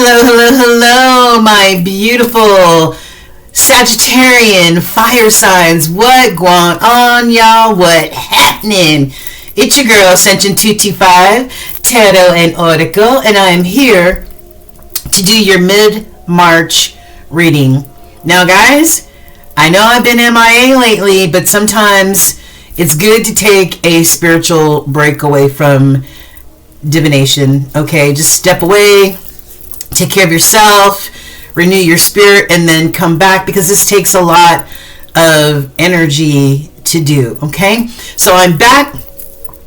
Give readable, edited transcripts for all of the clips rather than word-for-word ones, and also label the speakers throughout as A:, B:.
A: Hello, hello, hello, my beautiful Sagittarian fire signs. What going on, y'all? What happening? It's your girl, Ascension 225, Tarot and Oracle, and I am here to do your mid-March reading. Now, guys, I know I've been MIA lately, but sometimes it's good to take a spiritual break away from divination. Okay, just step away, take care of yourself, renew your spirit, and then come back, because this takes a lot of energy to do. Okay, so I'm back.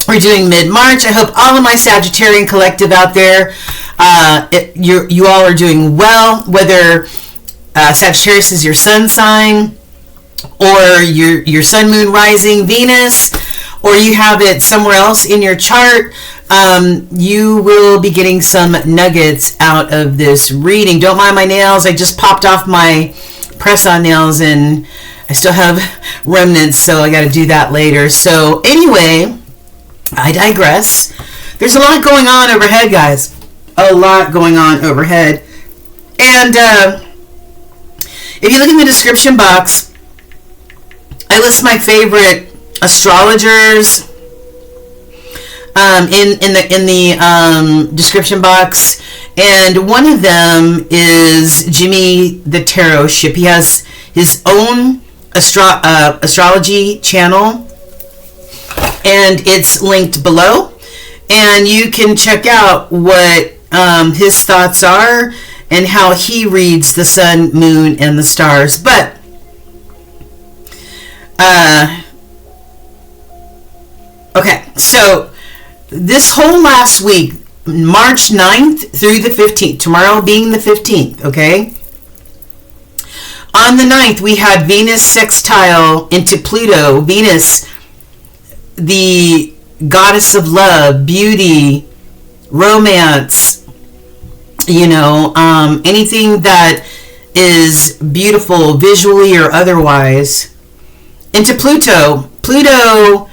A: We're doing mid-March. I hope all of my Sagittarian collective out there, you all are doing well, whether Sagittarius is your sun sign, or your sun, moon, rising, Venus, or you have it somewhere else in your chart. You will be getting some nuggets out of this reading. Don't mind my nails. I just popped off my press-on nails and I still have remnants, so I got to do that later. So anyway, I digress. There's a lot going on overhead, guys. A lot going on overhead. And if you look in the description box, I list my favorite astrologers in the description box, and one of them is Jimmy the Tarot Ship. He has his own astrology channel, and it's linked below, and you can check out what his thoughts are and how he reads the sun, moon, and the stars. But okay, so this whole last week, March 9th through the 15th, tomorrow being the 15th, okay? On the 9th, we had Venus sextile into Pluto. Venus, the goddess of love, beauty, romance, anything that is beautiful visually or otherwise, into Pluto. Pluto,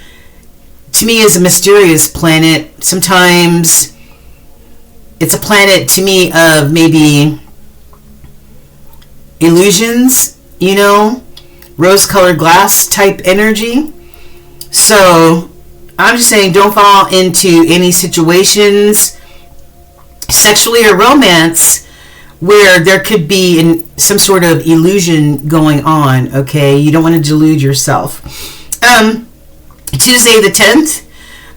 A: to me, is a mysterious planet. Sometimes it's a planet, to me, of maybe illusions, rose-colored glass type energy. So I'm just saying, don't fall into any situations, sexually or romance, where there could be some sort of illusion going on, okay? You don't want to delude yourself. Tuesday the 10th,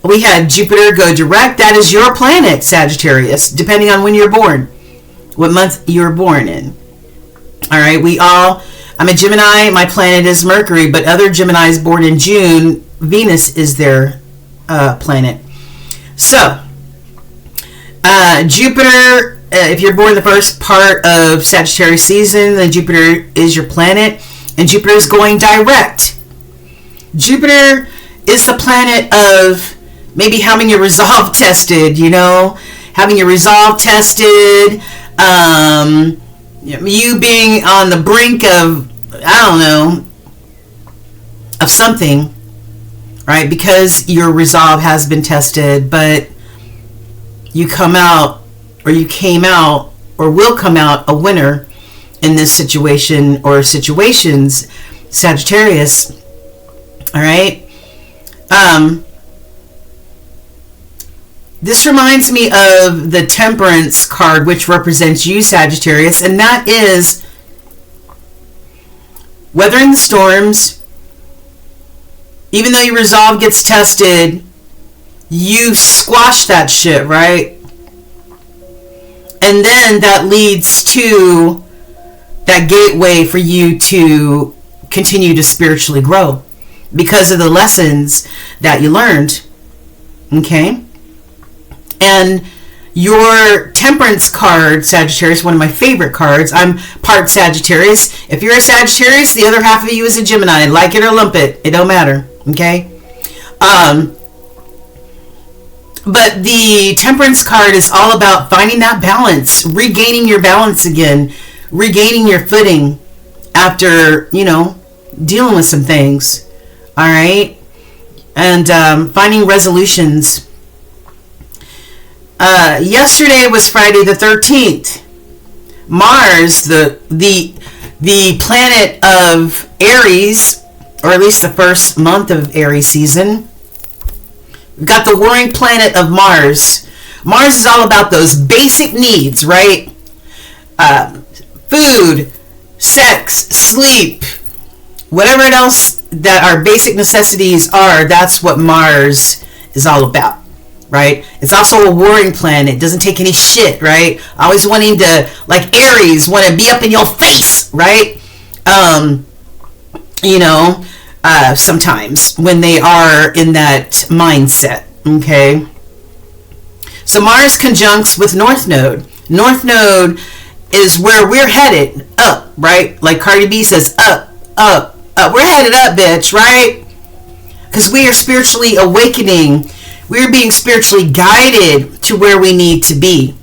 A: we had Jupiter go direct. That is your planet, Sagittarius, depending on when you're born, what month you're born in. All right, I'm a Gemini, my planet is Mercury, but other Geminis born in June, Venus is their planet. So, Jupiter, if you're born the first part of Sagittarius season, then Jupiter is your planet, and Jupiter is going direct. Jupiter is the planet of maybe having your resolve tested, having your resolve tested, you being on the brink of, of something, right? Because your resolve has been tested, but you come out, or you came out, or will come out a winner in this situation or situations, Sagittarius. All right. This reminds me of the Temperance card, which represents you, Sagittarius, and that is weathering the storms. Even though your resolve gets tested, you squash that shit, right? And then that leads to that gateway for you to continue to spiritually grow because of the lessons that you learned. Okay? And your Temperance card, Sagittarius, one of my favorite cards. I'm part Sagittarius. If you're a Sagittarius, the other half of you is a Gemini. Like it or lump it. It don't matter. Okay? But the Temperance card is all about finding that balance, regaining your balance again, regaining your footing after, dealing with some things. All right? And finding resolutions. Yesterday was Friday the 13th. Mars, the planet of Aries, or at least the first month of Aries season. We've got the warring planet of Mars. Mars is all about those basic needs, right? Food, sex, sleep, whatever else that our basic necessities are, that's what Mars is all about, right? It's also a warring planet. It doesn't take any shit, right? Always wanting to, like Aries, want to be up in your face, right? Sometimes when they are in that mindset, okay? So Mars conjuncts with North Node. North Node is where we're headed, up, right? Like Cardi B says, up, up, up. We're headed up, bitch, right? Because we are spiritually awakening. We're being spiritually guided to where we need to be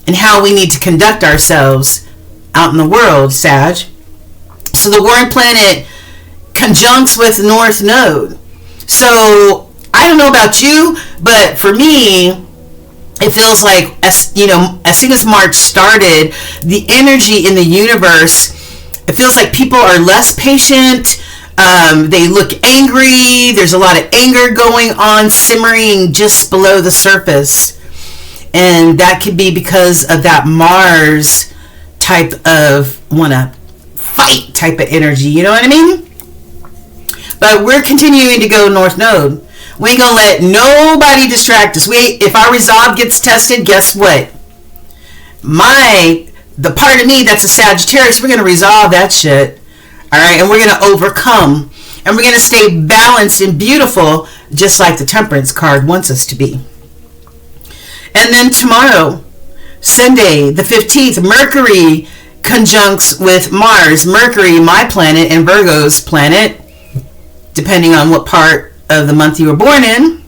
A: and how we need to conduct ourselves out in the world, Sag. So the warring planet conjuncts with North Node. So I don't know about you, but for me, it feels like as soon as March started, the energy in the universe, it feels like people are less patient. They look angry. There's a lot of anger going on, simmering just below the surface. And that could be because of that Mars type of wanna fight type of energy. You know what I mean? But we're continuing to go North Node. We ain't gonna let nobody distract us. If our resolve gets tested, guess what? The part of me that's a Sagittarius, we're gonna resolve that shit. Alright, and we're gonna overcome. And we're gonna stay balanced and beautiful, just like the Temperance card wants us to be. And then tomorrow, Sunday, the 15th, Mercury conjuncts with Mars. Mercury, my planet, and Virgo's planet, depending on what part of the month you were born in,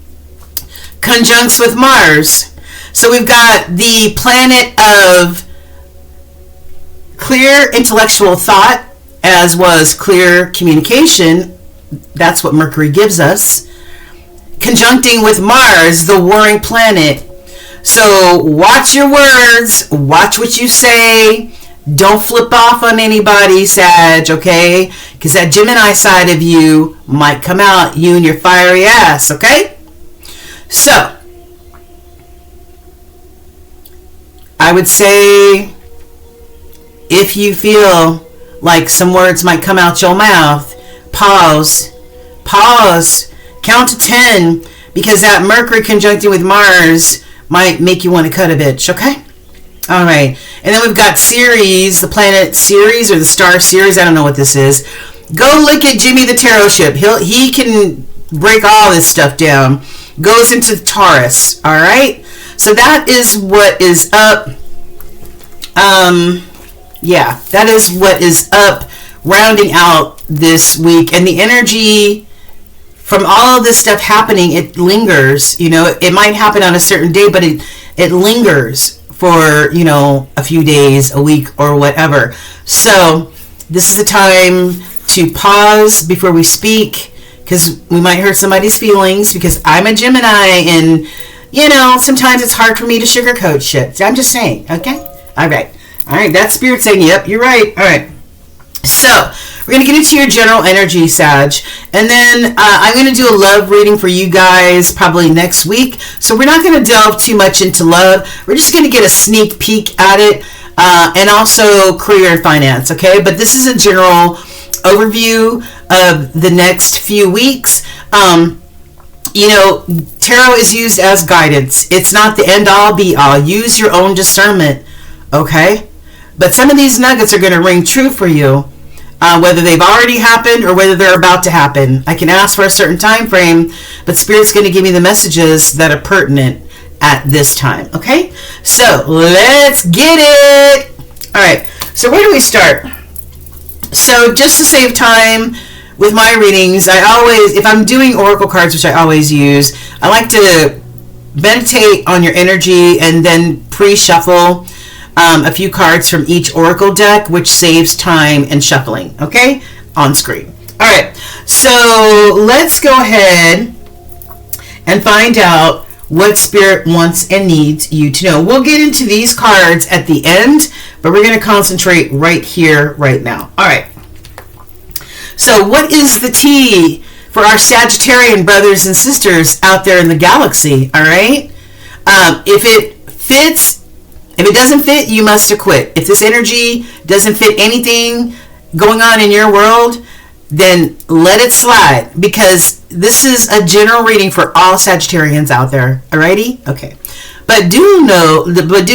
A: conjuncts with Mars. So we've got the planet of clear intellectual thought, as was clear communication. That's what Mercury gives us. Conjuncting with Mars, the warring planet. So watch your words, watch what you say. Don't flip off on anybody, Sag, okay? Because that Gemini side of you might come out, you and your fiery ass, okay? So, I would say if you feel like some words might come out your mouth, pause, count to 10, because that Mercury conjuncting with Mars might make you want to cut a bitch, okay? All right, and then we've got Ceres, the planet Ceres, or the star Ceres. I don't know what this is. Go look at Jimmy the Tarot Ship. He can break all this stuff down. Goes into Taurus. All right, so that is what is up. Yeah, that is what is up, rounding out this week, and the energy from all of this stuff happening, it lingers. You know, it might happen on a certain day, but it lingers for, a few days, a week, or whatever. So this is the time to pause before we speak, because we might hurt somebody's feelings, because I'm a Gemini, and, sometimes it's hard for me to sugarcoat shit. I'm just saying, okay? All right, that's Spirit saying, yep, you're right. All right. So we're going to get into your general energy, Sag. And then I'm going to do a love reading for you guys probably next week. So we're not going to delve too much into love. We're just going to get a sneak peek at it. And also career and finance, okay? But this is a general overview of the next few weeks. Tarot is used as guidance. It's not the end-all, be-all. Use your own discernment, okay? But some of these nuggets are going to ring true for you. Whether they've already happened or whether they're about to happen. I can ask for a certain time frame, but Spirit's going to give me the messages that are pertinent at this time. Okay? So, let's get it! Alright, so where do we start? So, just to save time with my readings, I always, if I'm doing oracle cards, which I always use, I like to meditate on your energy and then pre-shuffle a few cards from each oracle deck, which saves time and shuffling, okay, on screen. All right, so let's go ahead and find out what Spirit wants and needs you to know. We'll get into these cards at the end, but we're going to concentrate right here, right now. All right. So what is the tea for our Sagittarian brothers and sisters out there in the galaxy? All right. If it fits, if it doesn't fit, you must acquit. If this energy doesn't fit anything going on in your world, then let it slide, because this is a general reading for all Sagittarians out there. Alrighty? Okay. But do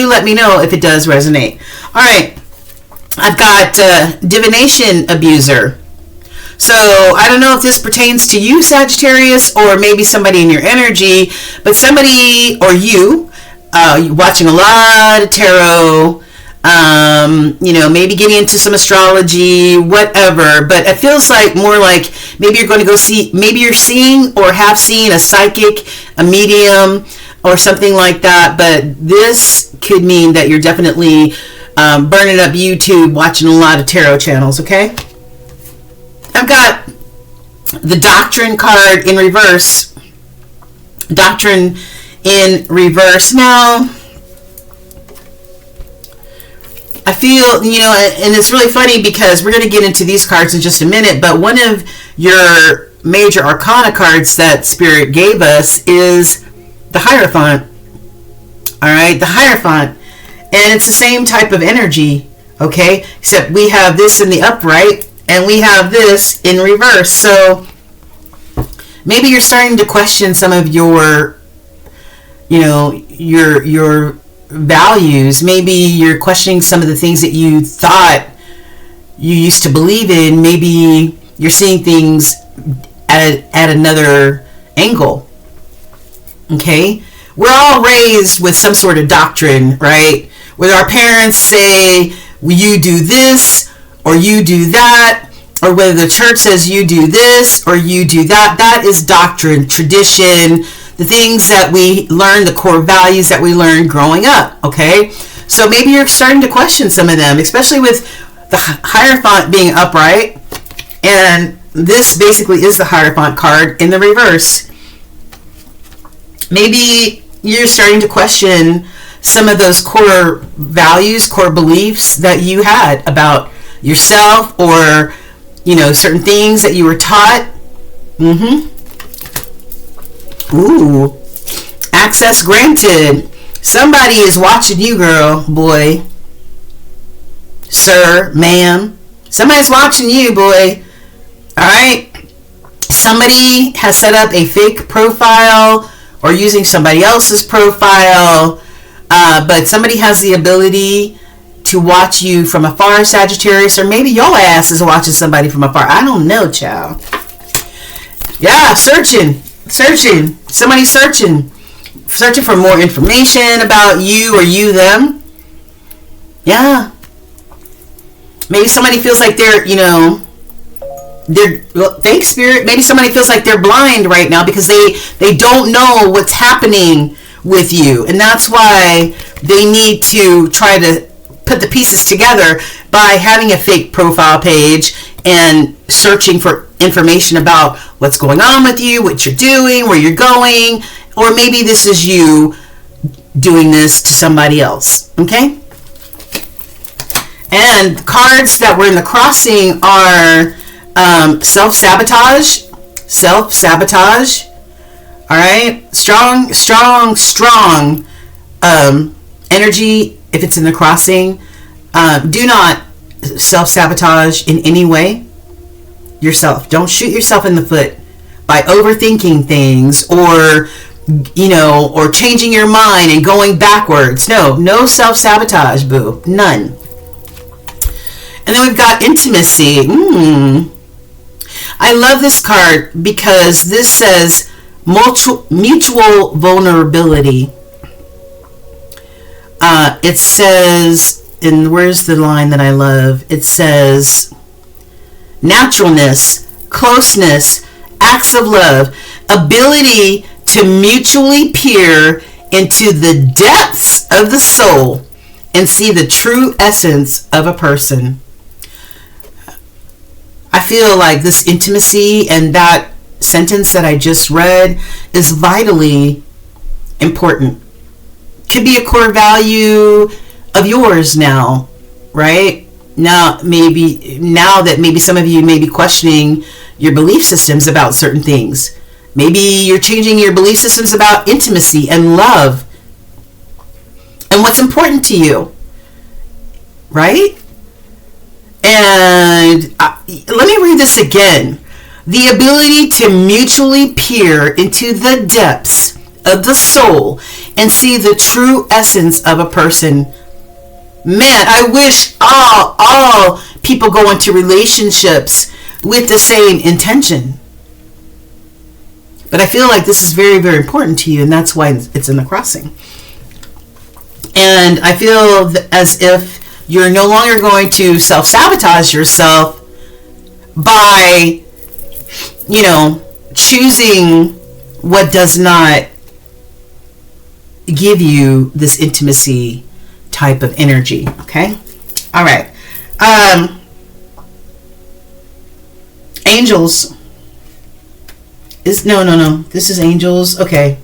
A: let me know if it does resonate. All right. I've got divination abuser. So I don't know if this pertains to you, Sagittarius, or maybe somebody in your energy, but somebody or you watching a lot of tarot, maybe getting into some astrology, whatever. But it feels like more like maybe you're going to go see, maybe you're seeing or have seen a psychic, a medium, or something like that. But this could mean that you're definitely burning up YouTube, watching a lot of tarot channels, okay? I've got the Doctrine card in reverse. Doctrine in reverse. Now, I feel, and it's really funny because we're going to get into these cards in just a minute, but one of your major arcana cards that Spirit gave us is the Hierophant. All right, the Hierophant. And it's the same type of energy, okay? Except we have this in the upright and we have this in reverse. So maybe you're starting to question some of your, your values. Maybe you're questioning some of the things that you thought you used to believe in. Maybe you're seeing things at another angle. Okay? We're all raised with some sort of doctrine, right? Where our parents say, you do this or you do that, or whether the church says you do this or you do that. That is doctrine, tradition, the things that we learn, the core values that we learned growing up, okay? So maybe you're starting to question some of them, especially with the Hierophant being upright, and this basically is the Hierophant card in the reverse. Maybe you're starting to question some of those core values, core beliefs that you had about yourself, or, certain things that you were taught. Ooh, access granted. Somebody is watching you, girl, boy, sir, ma'am. Somebody's watching you, boy. All right. Somebody has set up a fake profile or using somebody else's profile, but somebody has the ability to watch you from afar, Sagittarius, or maybe your ass is watching somebody from afar. I don't know, child. Yeah, searching. Somebody's searching for more information about you or you, them. Yeah. Maybe somebody feels like thanks, Spirit. Maybe somebody feels like they're blind right now because they don't know what's happening with you. And that's why they need to try to put the pieces together by having a fake profile page and searching for information about what's going on with you, what you're doing, where you're going, or maybe this is you doing this to somebody else, okay? And cards that were in the crossing are self-sabotage, all right? Strong energy if it's in the crossing. Do not self-sabotage in any way yourself. Don't shoot yourself in the foot by overthinking things or changing your mind and going backwards. No self-sabotage, boo. None. And then we've got intimacy. I love this card because this says mutual vulnerability. It says, and where's the line that I love? It says naturalness, closeness, acts of love, ability to mutually peer into the depths of the soul and see the true essence of a person. I feel like this intimacy and that sentence that I just read is vitally important. Could be a core value of yours now, right? Now that maybe some of you may be questioning your belief systems about certain things. Maybe you're changing your belief systems about intimacy and love and what's important to you, right? And let me read this again. The ability to mutually peer into the depths of the soul and see the true essence of a person. Man, I wish all people go into relationships with the same intention. But I feel like this is very, very important to you, and that's why it's in the crossing. And I feel as if you're no longer going to self-sabotage yourself by, choosing what does not give you this intimacy type of energy. Okay? All right. Angels. No. This is angels. Okay.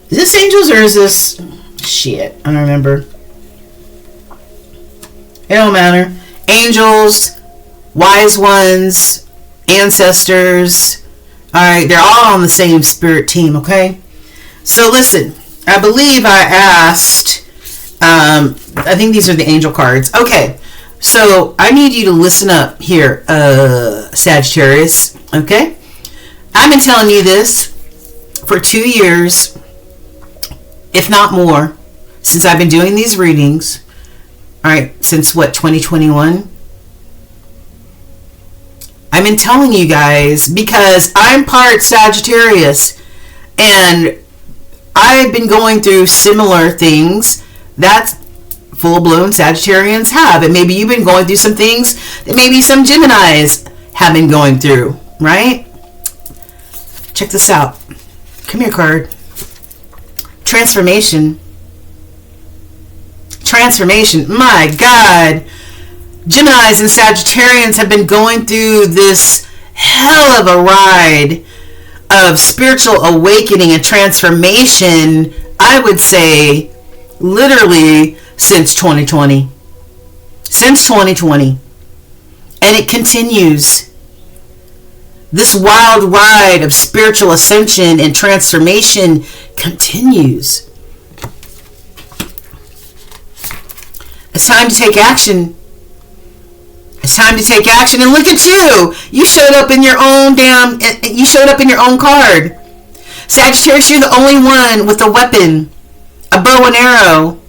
A: Is this angels or is this... Shit. I don't remember. It don't matter. Angels, wise ones, ancestors. Alright, they're all on the same spirit team, okay? So listen, I believe I asked, I think these are the angel cards. Okay, so I need you to listen up here, Sagittarius, okay? I've been telling you this for 2 years, if not more, since I've been doing these readings. Alright, since 2021? I've been telling you guys because I'm part Sagittarius and I've been going through similar things that full-blown Sagittarians have. And maybe you've been going through some things that maybe some Geminis have been going through, right? Check this out. Come here, card. Transformation. My God. Geminis and Sagittarians have been going through this hell of a ride of spiritual awakening and transformation, I would say, literally since 2020. Since 2020. And it continues. This wild ride of spiritual ascension and transformation continues. It's time to take action. It's time to take action. And look at you. You showed up in your own card. Sagittarius, you're the only one with a weapon, a bow and arrow.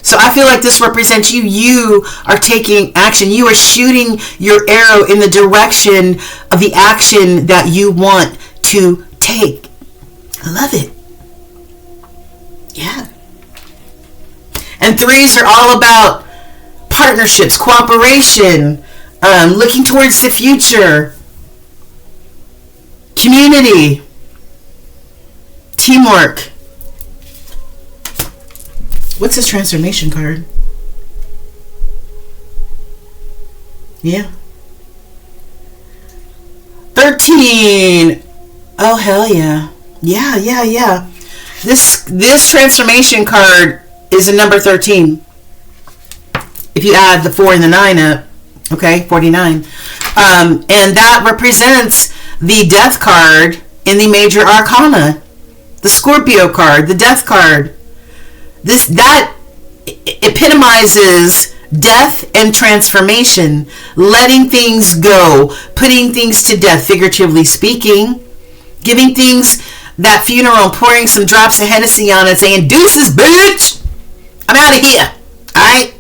A: So I feel like this represents you. You are taking action. You are shooting your arrow in the direction of the action that you want to take. I love it. Yeah. And threes are all about partnerships, cooperation, looking towards the future, community, teamwork. What's this transformation card? Yeah. 13. Oh, hell yeah. Yeah. This transformation card is a number 13. If you add the 4 and the 9 up, okay, 49. And that represents the death card in the major arcana. The Scorpio card, the death card. That epitomizes death and transformation, letting things go, putting things to death, figuratively speaking, giving things that funeral, pouring some drops of Hennessy on it, saying, deuces, bitch, I'm out of here, alright?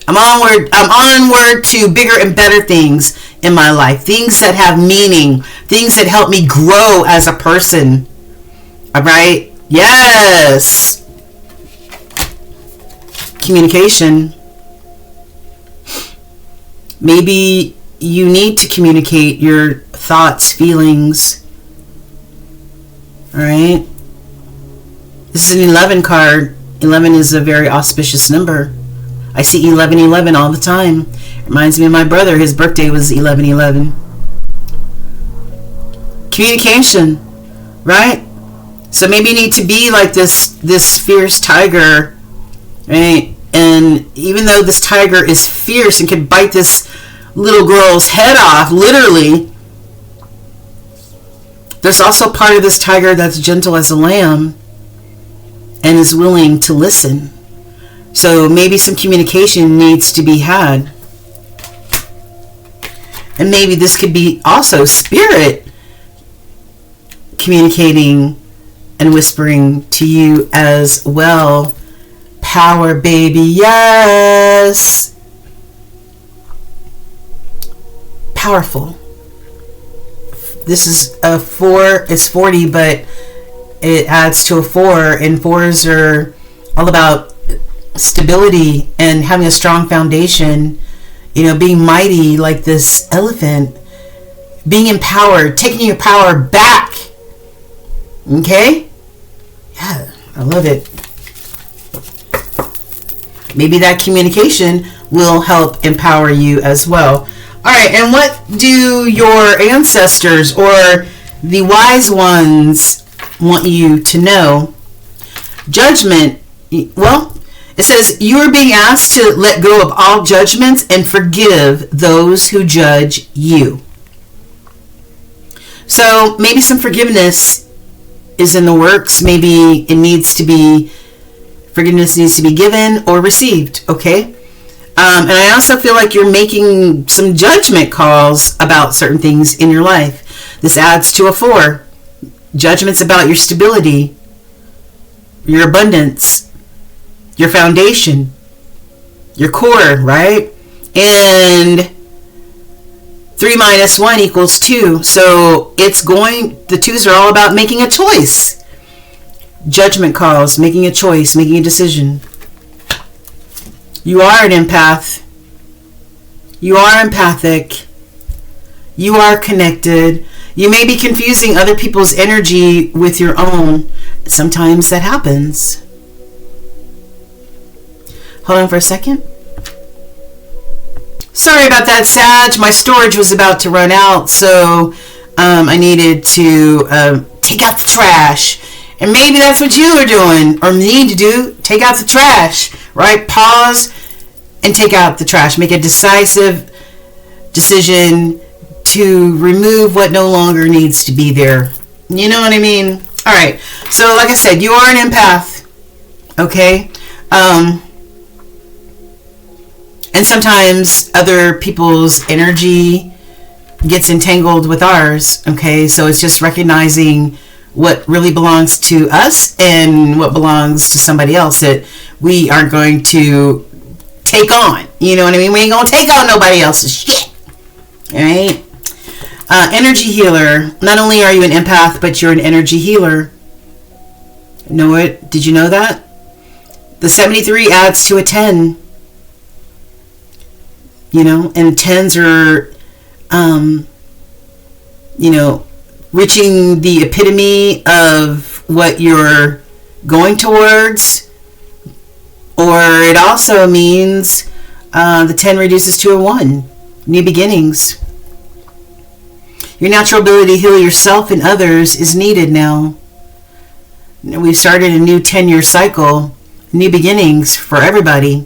A: I'm onward to bigger and better things in my life, things that have meaning, things that help me grow as a person, alright? Yes! Communication. Maybe you need to communicate your thoughts, feelings. Alright? This is an 11 card. 11 is a very auspicious number. I see 1111 all the time. It reminds me of my brother. His birthday was 1111. Communication. Right? So maybe you need to be like this fierce tiger, right? And even though this tiger is fierce and can bite this little girl's head off, literally, there's also part of this tiger that's gentle as a lamb and is willing to listen. So maybe some communication needs to be had. And maybe this could be also spirit communicating and whispering to you as well. Power, baby, yes. Powerful. This is a 4, it's 40, but it adds to a 4, and 4s are all about stability and having a strong foundation, you know, being mighty like this elephant, being empowered, taking your power back. Okay? Yeah, I love it. Maybe that communication will help empower you as well. All right, and what do your ancestors or the wise ones want you to know? Judgment. Well, it says you are being asked to let go of all judgments and forgive those who judge you. So maybe some forgiveness is in the works. Maybe forgiveness needs to be given or received, okay? And I also feel like you're making some judgment calls about certain things in your life. This adds to a 4. Judgments about your stability, your abundance, your foundation, your core, right? And 3 minus 1 equals 2. So the 2s are all about making a choice. Judgment calls, making a choice, making a decision. You are an empath. You are empathic. You are connected. You may be confusing other people's energy with your own. Sometimes that happens. Hold on for a second. Sorry about that, Sag. My storage was about to run out, so I needed to take out the trash. And maybe that's what you are doing or need to do. Take out the trash, right? Pause and take out the trash. Make a decisive decision to remove what no longer needs to be there. You know what I mean? All right. So like I said, you are an empath. Okay? And sometimes other people's energy gets entangled with ours. Okay? So it's just recognizing what really belongs to us and what belongs to somebody else that we aren't going to take on. You know what I mean? We ain't going to take on nobody else's shit. All right? Energy healer. Not only are you an empath, but you're an energy healer. Know it? Did you know that? The 73 adds to a 10. You know, and 10s are, reaching the epitome of what you're going towards. Or it also means the 10 reduces to a 1. New beginnings. Your natural ability to heal yourself and others is needed now. We've started a new 10-year cycle. New beginnings for everybody.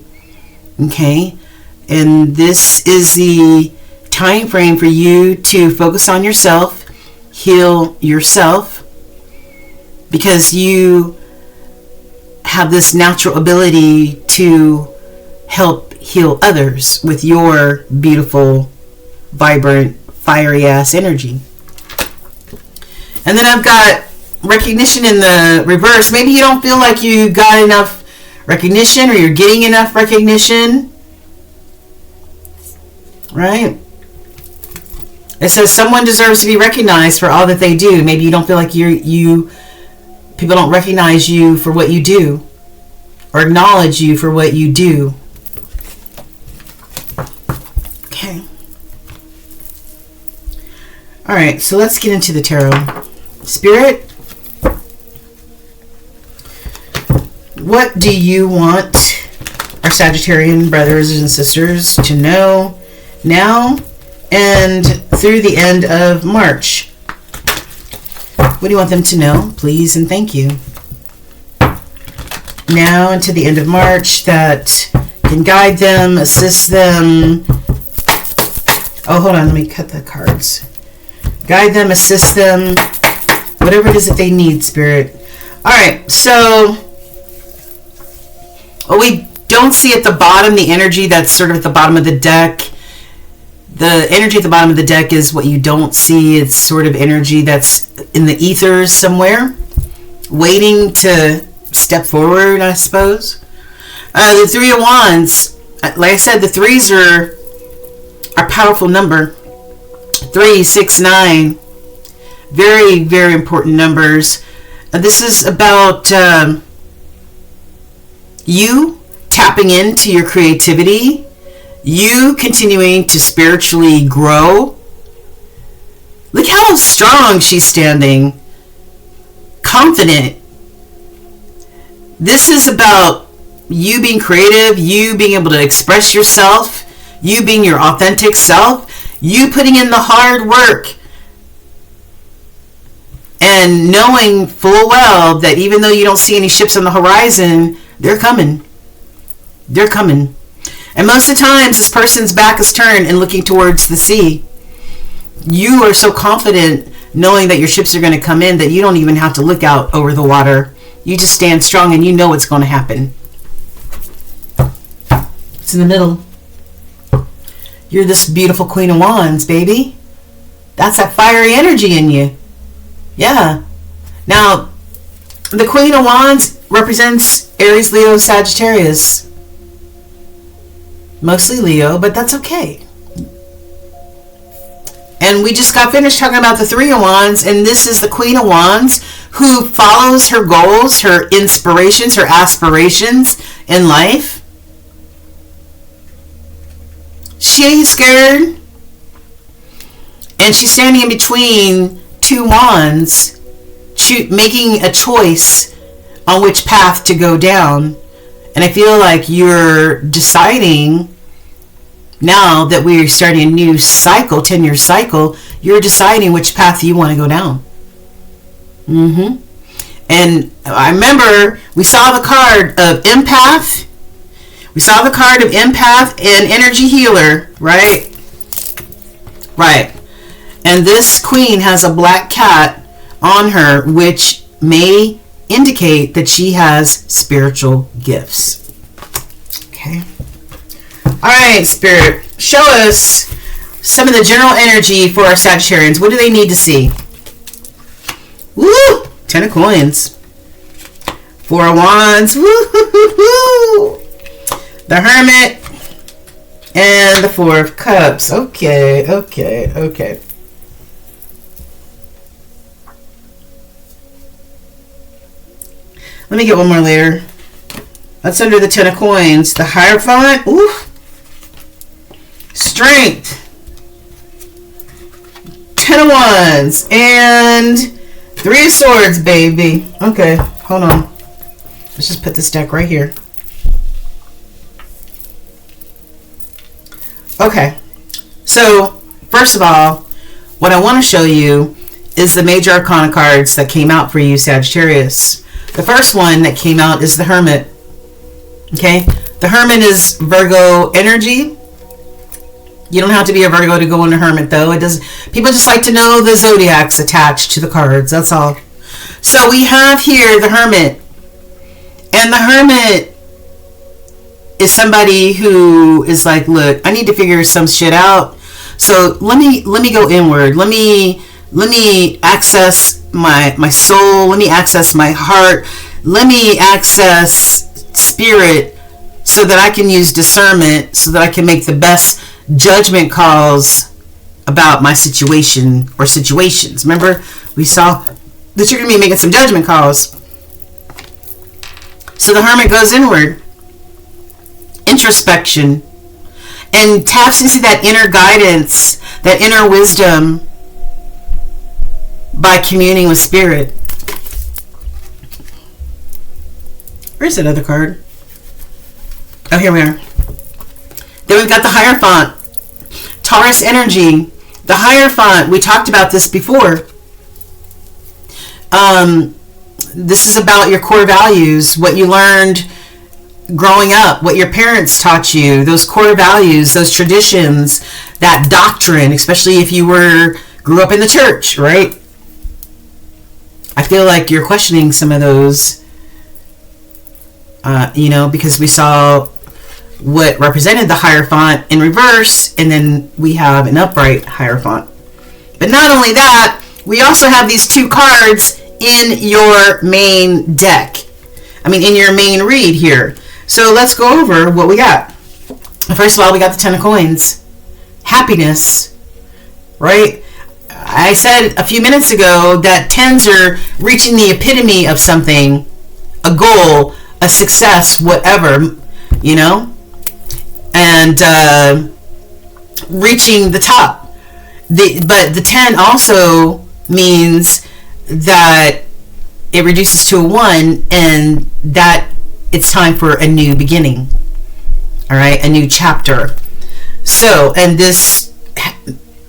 A: Okay? And this is the time frame for you to focus on yourself, heal yourself, because you have this natural ability to help heal others with your beautiful, vibrant, fiery ass energy. And then I've got recognition in the reverse. Maybe you don't feel like you got enough recognition or you're getting enough recognition. Right? It says someone deserves to be recognized for all that they do. Maybe you don't feel like people don't recognize you for what you do or acknowledge you for what you do. Okay. All right, so let's get into the tarot. Spirit, what do you want our Sagittarian brothers and sisters to know now and through the end of March? What do you want them to know? Please and thank you. Now into the end of March, that can guide them, assist them. Oh, hold on. Let me cut the cards. Guide them, assist them, whatever it is that they need, Spirit. All right. So what we don't see at the bottom, the energy that's sort of at the bottom of the deck. The energy at the bottom of the deck is what you don't see. It's sort of energy that's in the ethers somewhere, waiting to step forward, I suppose. The Three of Wands, like I said, the threes are a powerful number. 3, 6, 9. Very, very important numbers. This is about you tapping into your creativity, you continuing to spiritually grow. Look how strong she's standing. Confident. This is about you being creative, you being able to express yourself, you being your authentic self, you putting in the hard work, and knowing full well that even though you don't see any ships on the horizon, they're coming. They're coming. And most of the times, this person's back is turned and looking towards the sea. You are so confident knowing that your ships are going to come in that you don't even have to look out over the water. You just stand strong and you know what's going to happen. It's in the middle. You're this beautiful Queen of Wands, baby. That's that fiery energy in you. Yeah. Now, the Queen of Wands represents Aries, Leo, Sagittarius. Mostly Leo, but that's okay. And we just got finished talking about the Three of Wands, and this is the Queen of Wands who follows her goals, her inspirations, her aspirations in life. She ain't scared. And she's standing in between two wands, making a choice on which path to go down. And I feel like you're deciding, now that we're starting a new cycle, 10-year cycle, you're deciding which path you want to go down. And I remember we saw the card of empath. We saw the card of empath and energy healer, right? Right. And this queen has a black cat on her, which may indicate that she has spiritual gifts. Okay. All right, Spirit, show us some of the general energy for our Sagittarians. What do they need to see? Woo! 10 of coins. 4 of wands. Woo-hoo-hoo-hoo! The Hermit. And the 4 of cups. Okay, okay, okay. Let me get one more later. That's under the 10 of coins. The Hierophant. Ooh. Strength. 10 of wands. And 3 of swords, baby. Okay, hold on. Let's just put this deck right here. Okay. So, first of all, what I want to show you is the major arcana cards that came out for you, Sagittarius. The first one that came out is the Hermit. Okay? The Hermit is Virgo energy. You don't have to be a Virgo to go into Hermit, though. It does. People just like to know the zodiacs attached to the cards. That's all. So we have here the Hermit. And the Hermit is somebody who is like, look, I need to figure some shit out. So let me go inward. Let me access my soul. Let me access my heart. Let me access spirit so that I can use discernment, so that I can make the best judgment calls about my situation or situations. Remember, we saw that you're going to be making some judgment calls. So the Hermit goes inward. Introspection. And taps into that inner guidance, that inner wisdom, by communing with spirit. Where's that other card? Oh, here we are. Then we've got the Hierophant. Taurus energy. The Hierophant, we talked about this before. This is about your core values, what you learned growing up, what your parents taught you, those core values, those traditions, that doctrine, especially if you grew up in the church, right? I feel like you're questioning some of those, because we saw what represented the Hierophant in reverse, and then we have an upright Hierophant. But not only that, we also have these two cards in your main deck. In your main read here. So let's go over what we got. First of all, we got the Ten of Coins. Happiness, right? I said a few minutes ago that tens are reaching the epitome of something, a goal, a success, whatever, and reaching the top. But the 10 also means that it reduces to a 1, and that it's time for a new beginning. All right, a new chapter. So, and this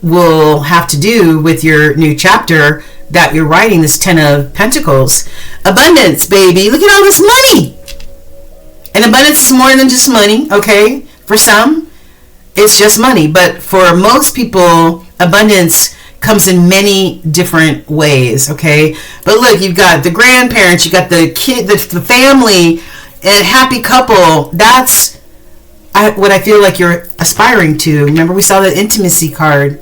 A: will have to do with your new chapter that you're writing, this 10 of Pentacles. Abundance, baby. Look at all this money. And abundance is more than just money, okay? For some, it's just money. But for most people, abundance comes in many different ways, okay? But look, you've got the grandparents, you got the kid, the family, and happy couple. That's what I feel like you're aspiring to. Remember, we saw the intimacy card.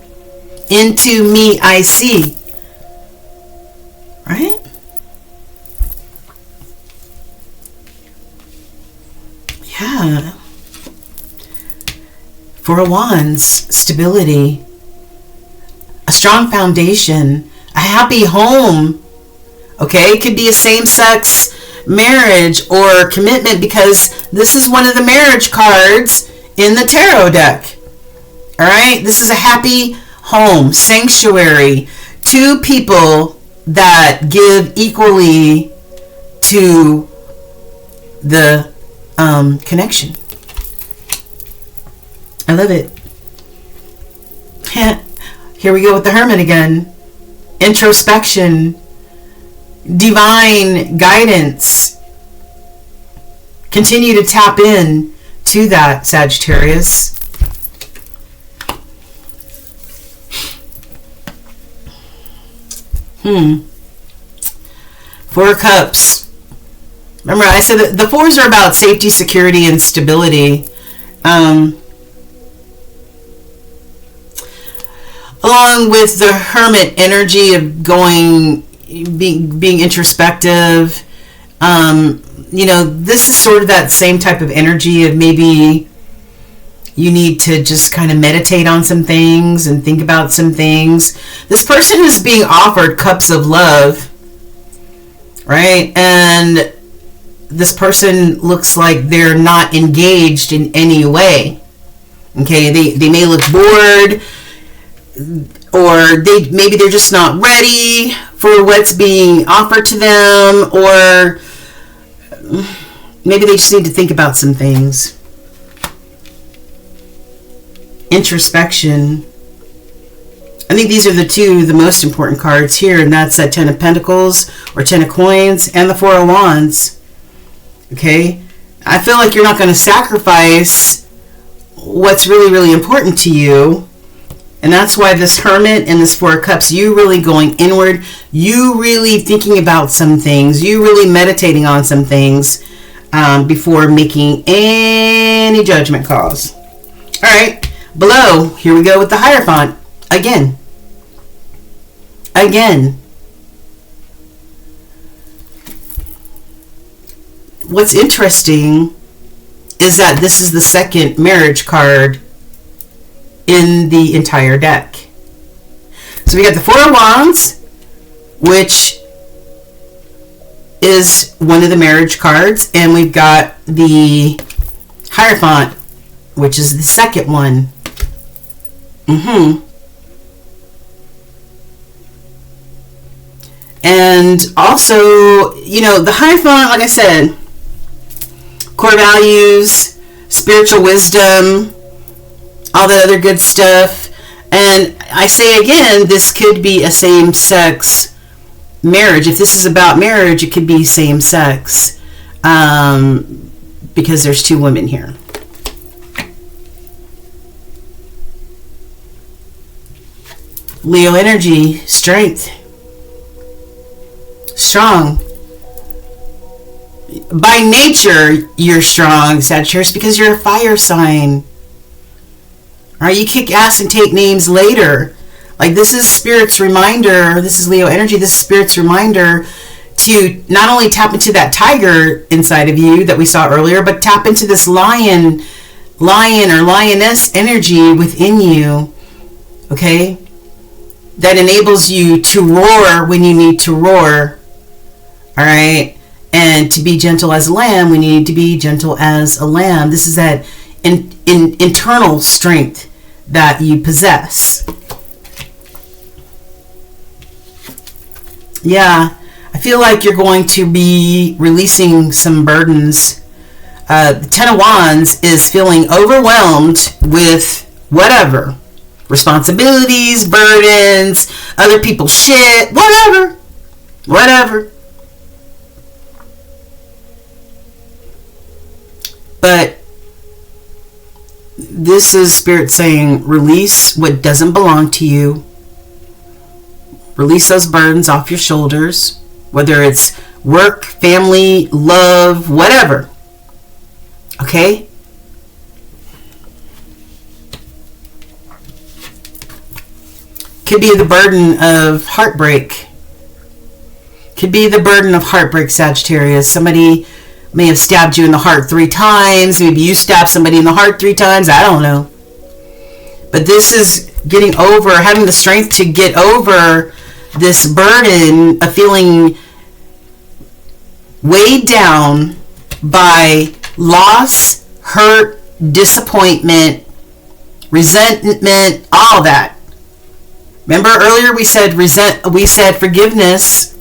A: Into me I see. Right? Yeah. Four of Wands, stability. A strong foundation, a happy home, okay? It could be a same-sex marriage or commitment, because this is one of the marriage cards in the tarot deck, all right? This is a happy home, sanctuary, two people that give equally to the connection. I love it. Here we go with the Hermit again. Introspection, divine guidance. Continue to tap in to that, Sagittarius. Four of Cups. Remember, I said that the fours are about safety, security, and stability. Along with the Hermit energy of being introspective, this is sort of that same type of energy of maybe you need to just kind of meditate on some things and think about some things. This person is being offered cups of love, right? And this person looks like they're not engaged in any way. Okay, they may look bored, or maybe they're just not ready for what's being offered to them, or maybe they just need to think about some things. Introspection. I think these are the most important cards here, and that's that 10 of Pentacles or 10 of Coins and the 4 of Wands. Okay? I feel like you're not going to sacrifice what's really, really important to you. And that's why this Hermit and this 4 of Cups, you really going inward, you really thinking about some things, you really meditating on some things before making any judgment calls. All right, below, here we go with the Hierophant again. What's interesting is that this is the second marriage card in the entire deck. So we got the 4 of Wands, which is one of the marriage cards, and we've got the Hierophant, which is the second one. And also, the Hierophant, like I said, core values, spiritual wisdom, all that other good stuff. And I say again, this could be a same-sex marriage. If this is about marriage, it could be same sex, because there's two women here. Leo energy, strength, strong. By nature, you're strong, Sagittarius, because you're a fire sign. All right, you kick ass and take names later. Like, this is Spirit's reminder. This is Leo energy. This is Spirit's reminder to not only tap into that tiger inside of you that we saw earlier, but tap into this lion or lioness energy within you, okay? That enables you to roar when you need to roar, all right? And to be gentle as a lamb when you need to be gentle as a lamb. This is that internal strength that you possess. Yeah, I feel like you're going to be releasing some burdens. The Ten of Wands is feeling overwhelmed with whatever. Responsibilities, burdens, other people's shit, whatever. But this is Spirit saying, release what doesn't belong to you. Release those burdens off your shoulders, whether it's work, family, love, whatever. Okay? Could be the burden of heartbreak. Could be the burden of heartbreak, Sagittarius. Somebody may have stabbed you in the heart 3 times. Maybe you stabbed somebody in the heart 3 times. I don't know. But this is getting over, having the strength to get over this burden of feeling weighed down by loss, hurt, disappointment, resentment, all that. Remember earlier we said forgiveness.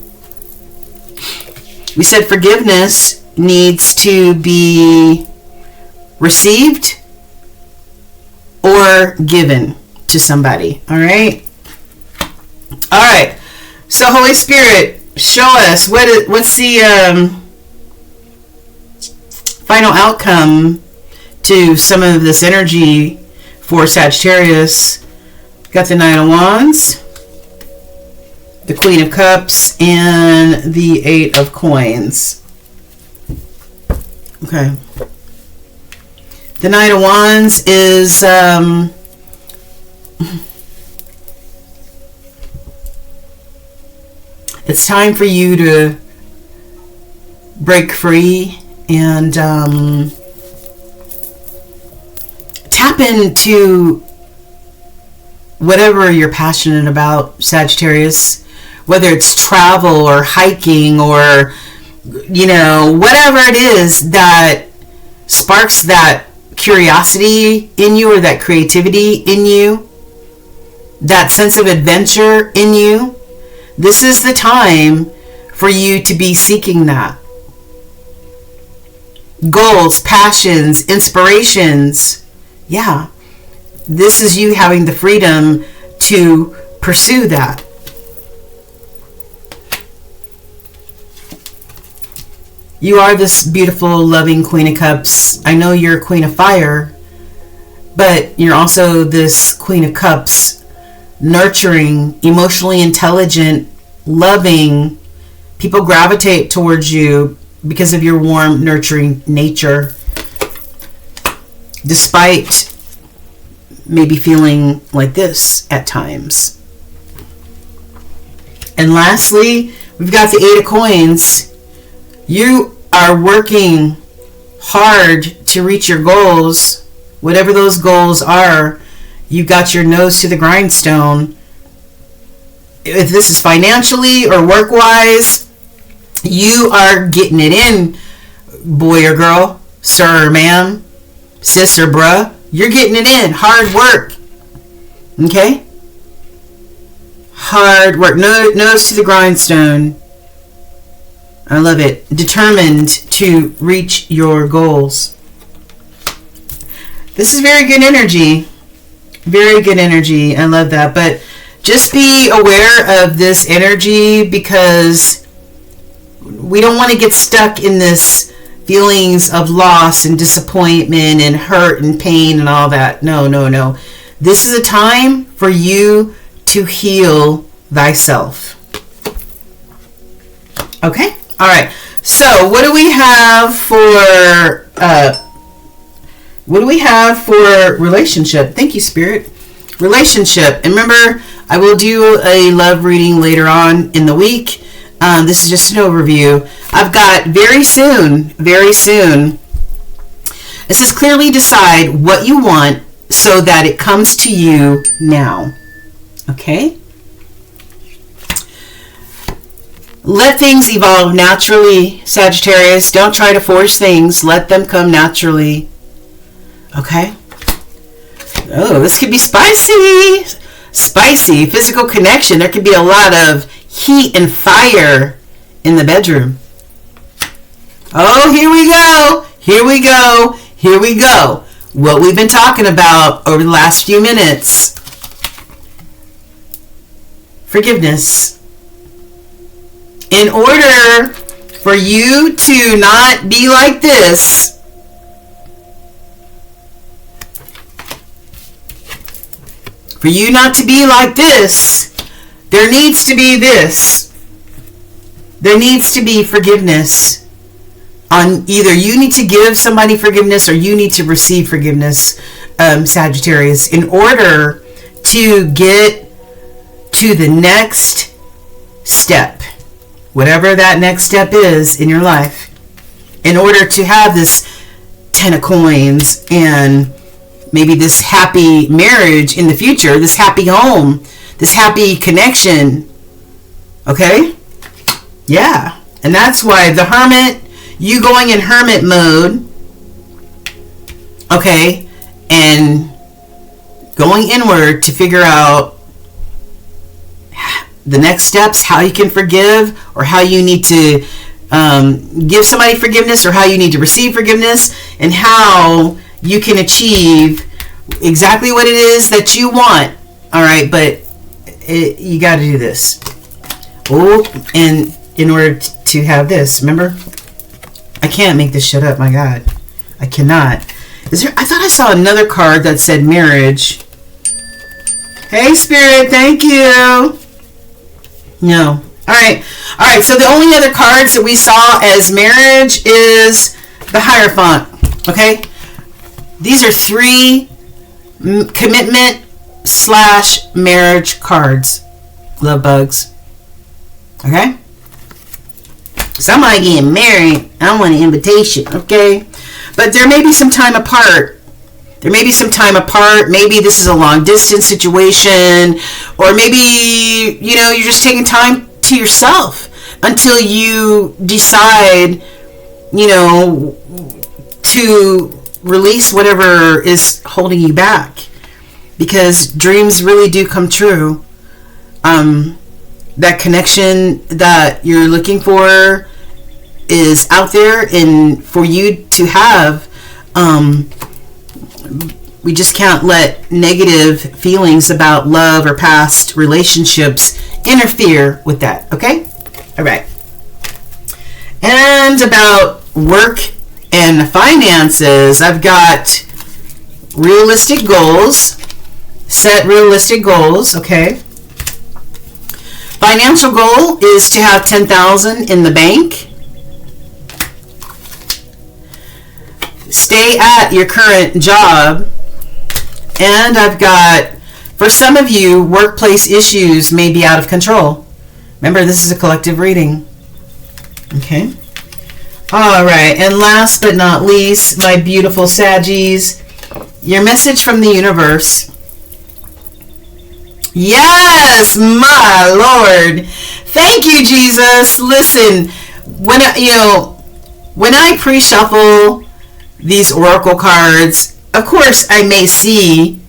A: We said forgiveness needs to be received or given to somebody. All right? All right. So Holy Spirit, show us what's the final outcome to some of this energy for Sagittarius. Got the Nine of Wands, the Queen of Cups, and the Eight of Coins. Okay. The Nine of Wands is it's time for you to break free and tap into whatever you're passionate about, Sagittarius, whether it's travel or hiking or, you know, whatever it is that sparks that curiosity in you or that creativity in you, that sense of adventure in you. This is the time for you to be seeking that. Goals, passions, inspirations. Yeah. This is you having the freedom to pursue that. You are this beautiful, loving Queen of Cups. I know you're a Queen of Fire, but you're also this Queen of Cups, nurturing, emotionally intelligent, loving. People gravitate towards you because of your warm, nurturing nature, despite maybe feeling like this at times. And lastly, we've got the Eight of Coins. You are working hard to reach your goals, whatever those goals are. You've got your nose to the grindstone. If this is financially or work-wise, you are getting it in, boy or girl, sir or ma'am, sis or bruh. You're getting it in. Hard work. Okay? Hard work. Nose to the grindstone. I love it. Determined to reach your goals. This is very good energy. Very good energy. I love that. But just be aware of this energy, because we don't want to get stuck in this feelings of loss and disappointment and hurt and pain and all that. No, no, no. This is a time for you to heal thyself. Okay? All right. So, what do we have for relationship? Thank you, Spirit. Relationship. And remember, I will do a love reading later on in the week. This is just an overview. I've got very soon, it says clearly decide what you want so that it comes to you now. Okay? Let things evolve naturally, Sagittarius. Don't try to force things. Let them come naturally. Okay? Oh, this could be spicy. Spicy. Physical connection. There could be a lot of heat and fire in the bedroom. Oh, here we go. Here we go. Here we go. What we've been talking about over the last few minutes. Forgiveness. In order for you to not be like this, for you not to be like this, there needs to be this. There needs to be forgiveness. On either you need to give somebody forgiveness or you need to receive forgiveness, Sagittarius, in order to get to the next step. Whatever that next step is in your life, in order to have this 10 of coins and maybe this happy marriage in the future, this happy home, this happy connection. Okay? Yeah. And that's why the Hermit, you going in Hermit mode, okay, and going inward to figure out the next steps, how you can forgive, or how you need to give somebody forgiveness, or how you need to receive forgiveness, and how you can achieve exactly what it is that you want. All right, but you got to do this. Oh, and in order to have this, remember, I can't make this shit up. My God, I cannot. Is there? I thought I saw another card that said marriage. Hey, Spirit, thank you. No. All right. So the only other cards that we saw as marriage is the Hierophant. Okay. These are 3 commitment / marriage cards. Love bugs. Okay. Somebody getting married. I want an invitation. Okay. But there may be some time apart. Maybe this is a long distance situation, or maybe, you're just taking time to yourself until you decide, to release whatever is holding you back, because dreams really do come true. That connection that you're looking for is out there, and for you to have, we just can't let negative feelings about love or past relationships interfere with that. Okay? All right. And about work and finances, I've got realistic goals. Set realistic goals. Okay? Financial goal is to have $10,000 in the bank. Stay at your current job. And I've got, for some of you, workplace issues may be out of control. Remember, this is a collective reading. Okay. All right. And last but not least, my beautiful Saggies, your message from the universe. Yes, my Lord. Thank you, Jesus. Listen, when I pre-shuffle these oracle cards, of course, I may see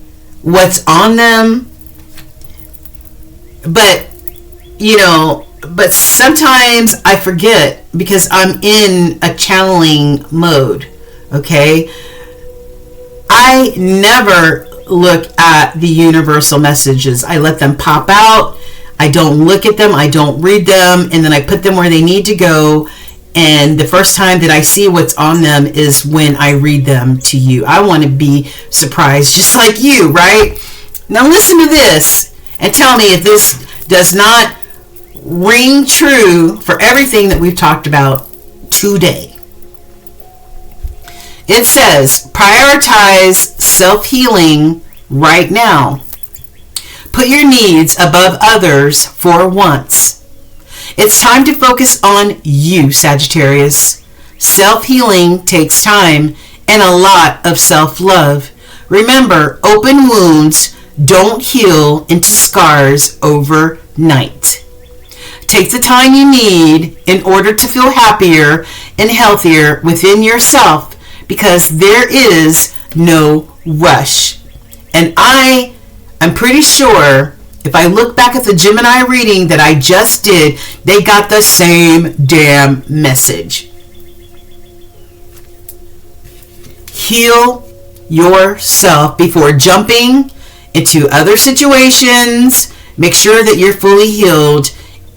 A: what's on them, but sometimes I forget because I'm in a channeling mode. Okay, I never look at the universal messages. I let them pop out. I don't look at them. I don't read them. And then I put them where they need to go. And the first time that I see what's on them is when I read them to you. I want to be surprised, just like you, right? Now listen to this and tell me if this does not ring true for everything that we've talked about today. It says, prioritize self-healing right now. Put your needs above others for once. It's time to focus on you, Sagittarius. Self-healing takes time and a lot of self-love. Remember, open wounds don't heal into scars overnight. Take the time you need in order to feel happier and healthier within yourself, because there is no rush. And I'm pretty sure if I look back at the Gemini reading that I just did, they got the same damn message. Heal yourself before jumping into other situations. Make sure that you're fully healed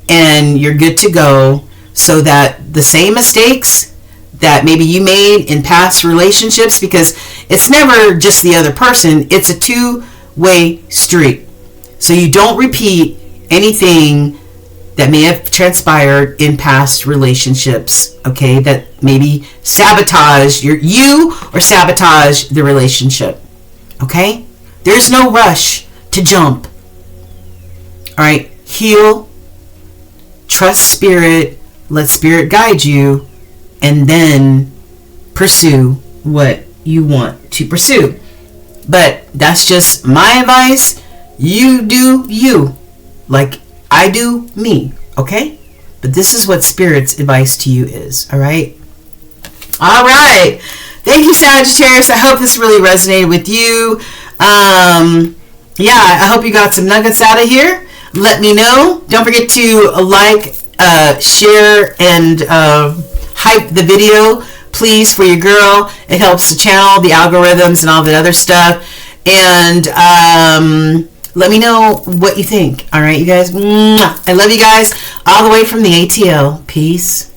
A: and you're good to go, so that the same mistakes that maybe you made in past relationships, because it's never just the other person, it's a two-way street. So you don't repeat anything that may have transpired in past relationships, okay, that maybe sabotage you or sabotage the relationship, okay? There's no rush to jump. All right, heal, trust spirit, let spirit guide you, and then pursue what you want to pursue. But that's just my advice. You do you, like I do me, okay? But this is what Spirit's advice to you is, all right? All right. Thank you, Sagittarius. I hope this really resonated with you. Yeah, I hope you got some nuggets out of here. Let me know. Don't forget to like, share, and hype the video, please, for your girl. It helps the channel, the algorithms, and all that other stuff. And let me know what you think. All right, you guys. I love you guys all the way from the ATL. Peace.